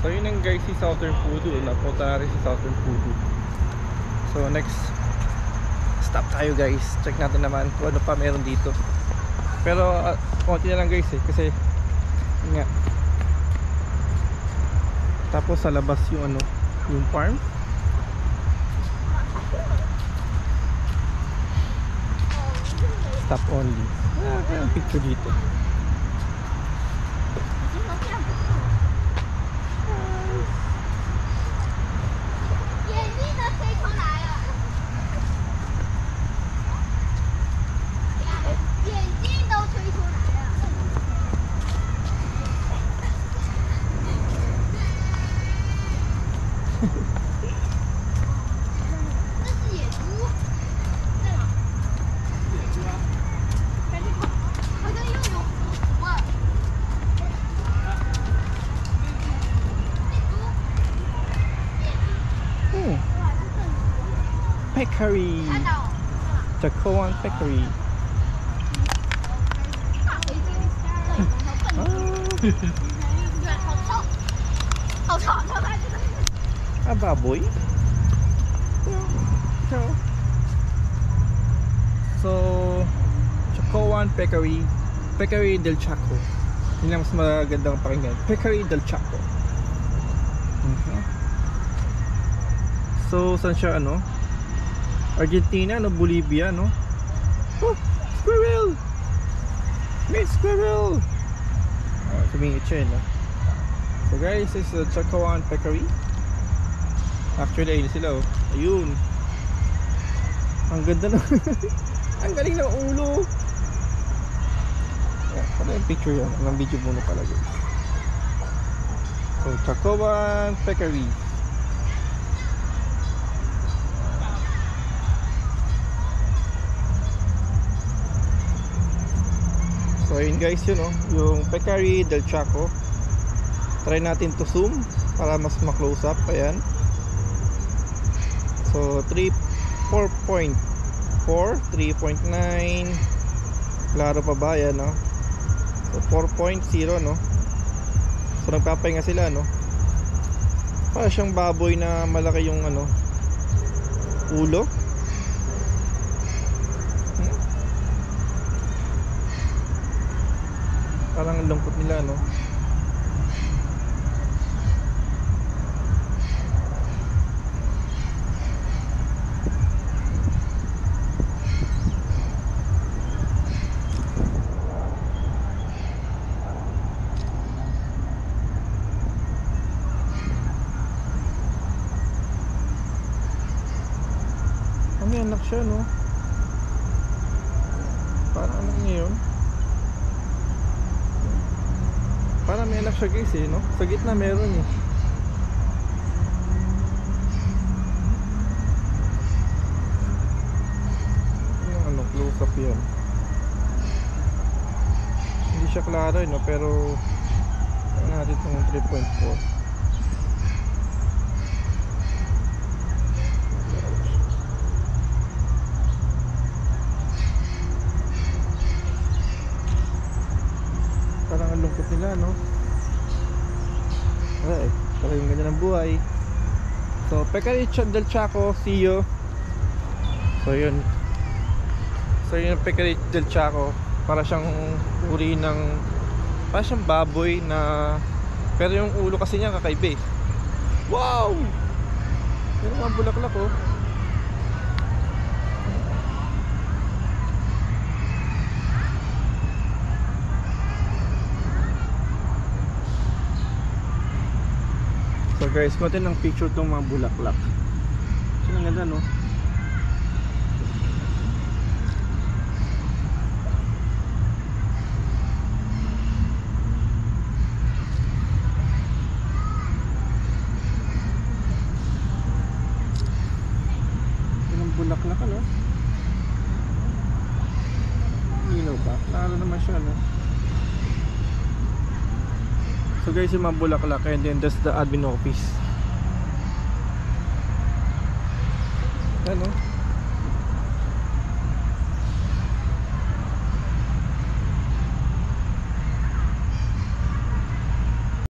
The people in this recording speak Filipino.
So yun ang guys si Southern Pudu. Napunta na rin si Southern Pudu. So next stop tayo guys. Check natin naman kung ano pa meron dito. Pero konti na lang guys kasi yun nga. Tapos sa labas yung ano, yung farm. Stop only. Kaya picture dito. Peccary, Chacoan Peccary. Ah, baboy. So, Chacoan Peccary, Peccary del Chaco. Yun ang mas magandang pakinggan. Peccary del Chaco. So, saan siya ano? Argentina, no? Bolivia, no? Oh, squirrel! May squirrel! Sumingit siya, no? So guys, this is the Chacoan Peccary. Actually, ayun sila, oh. Ayun. Ang ganda na. Ang galing ng ulo. Ano yung picture yan? Ang video muna pala, guys. So, Chacoan Peccary. So ayun guys, yun yung Peccary del Chaco. Try natin to zoom para mas ma-close up. Ayan. So 4.4, 3.9. Klaro pa ba yan, no? So 4.0, no? So nagpapahinga sila, no? Para siyang baboy na malaki yung ano, ulo. Parang ang lungkot nila, no? May anak siya, no? Parang anak niya yun. Parang may anak siya guys, no? Sa gitna meron eh. Yung ano, close up yan. Hindi siya klaro, no? Pero ano natin itong 3.4. Parang ang lungkot nila, no? Okay, parang yung ganyan ang buhay. So, Peccary del Chaco, see you. So, yun. So, yun ang Peccary del Chaco. Para siyang uri ng, para siyang baboy na, pero yung ulo kasi niya kakaiba eh. Wow! Pero mga bulaklak, oh. So guys, konti ng picture tong mga bulaklak. So ang ganda, no? Yung bulaklak, ano? Ilaw ba? Lalo naman siya, no? So guys, yung mga bulaklak, and then that's the admin office. Ano?